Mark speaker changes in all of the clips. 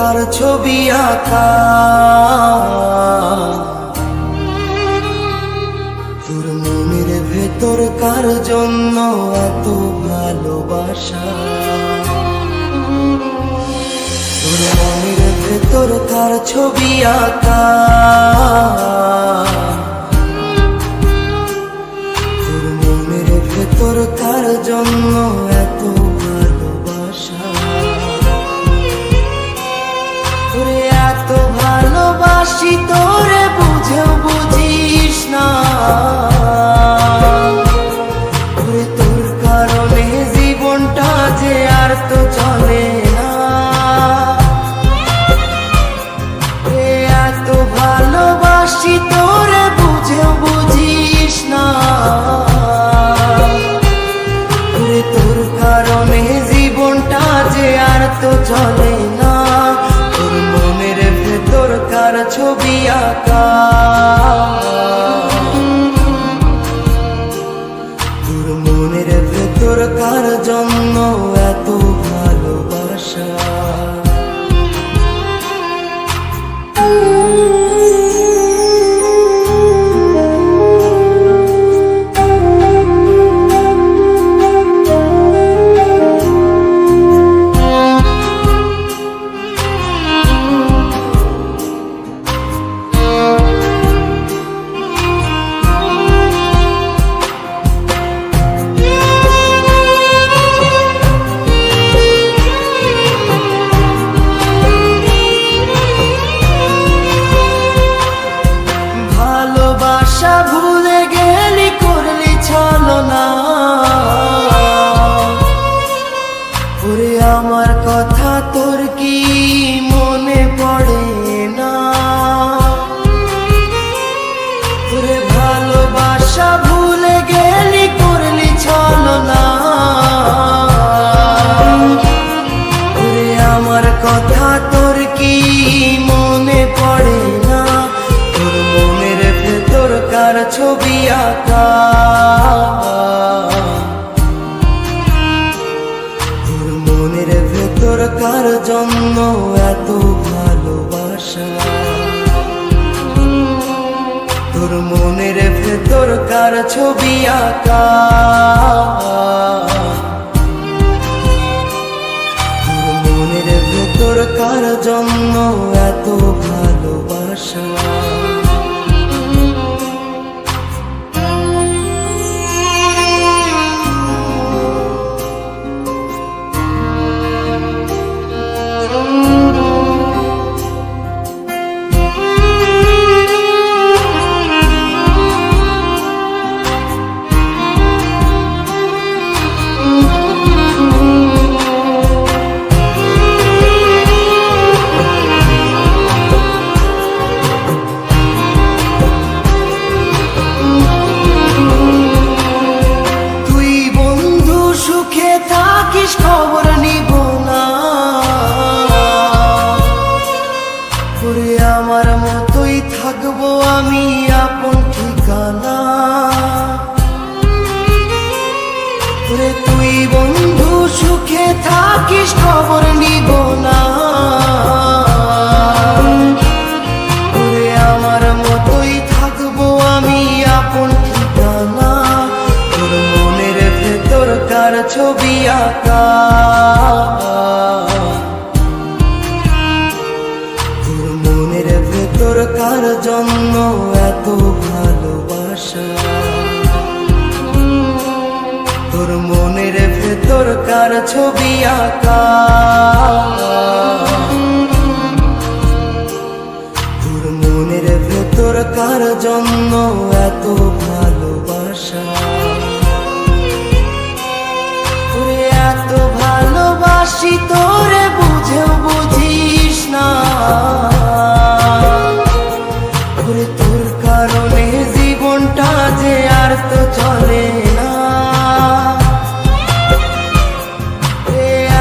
Speaker 1: কার ছবি আঁকা, তোর মনের ভেতর কার জন্য এত ভালোবাসা, তোর মনের ভেতর কার ছবি আঁকা, তোর মনের ভেতর কার জন্য এত ভালোবাসা, তোরে এত ভালোবাসি তোরে বুঝেও বুঝিস না, তোরে তোর কারণে জীবনটা যে আর তো চলে না, এত ভালোবাসি তোরে বুঝেও বুঝিস না, তোরে তোর কারণে জীবনটা যে আর তো চলে না, তোর মনের ভেতর কার ছবি আঁকা, তোর মনের ভেতর কার জন্য এত ভালোবাসা। ভুলে গেলি করলি ছলনা, ওরে আমার কথা তোর কি মনে পড়ে না, ওরে ভালোবাসা ভুলে গেলি করলি ছলনা, ওরে আমার কথা তোর কি মনে পড়ে না, তোর মনের ভেতর কার ছবি আঁকা, তোর মনের ভেতর কার জন্য এত ভালোবাসা, তোর মনের ভেতর কার ছবি আঁকা, তোর মনের ভেতর কার জন্য এত ভালোবাসা। খবর নিব না, ওরে আমার মতোই থাকবো আমি আপন ঠিকানা, ওরে তুই বন্ধু সুখে থাকিস খবর নিব না, ওরে আমার মতোই থাকবো আমি আপন ঠিকানা, তোর মনের ভেতর কার ছবি আঁকা, তোর মনের ভেতর কার জন্য এত ভালোবাসা, তোর মনের ভেতর কার ছবি আঁকা, তোর মনের ভেতর কার জন্য এত ভালোবাসা, এত ভালোবাসি তোরে বুঝেও বুঝিস না, ওরে তোর কারণে জীবনটা যে আর তো চলে না,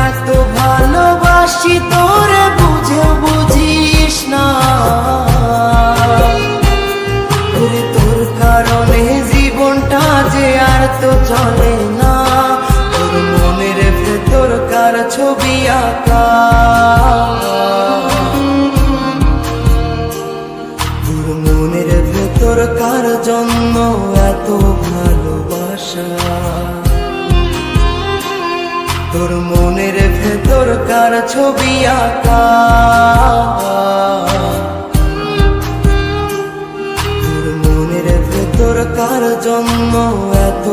Speaker 1: এত ভালোবাসি তোরে বুঝেও বুঝিস না, ওরে তোর কারণে জীবনটা যে আর তো চলে না, তোর মনের ভেতর কার ছবি আঁকা। কার জন্য এত ভালোবাসা, তোর মনের ভেতর কার ছবি আঁকা, তোর মনের ভেতর কার জন্য এত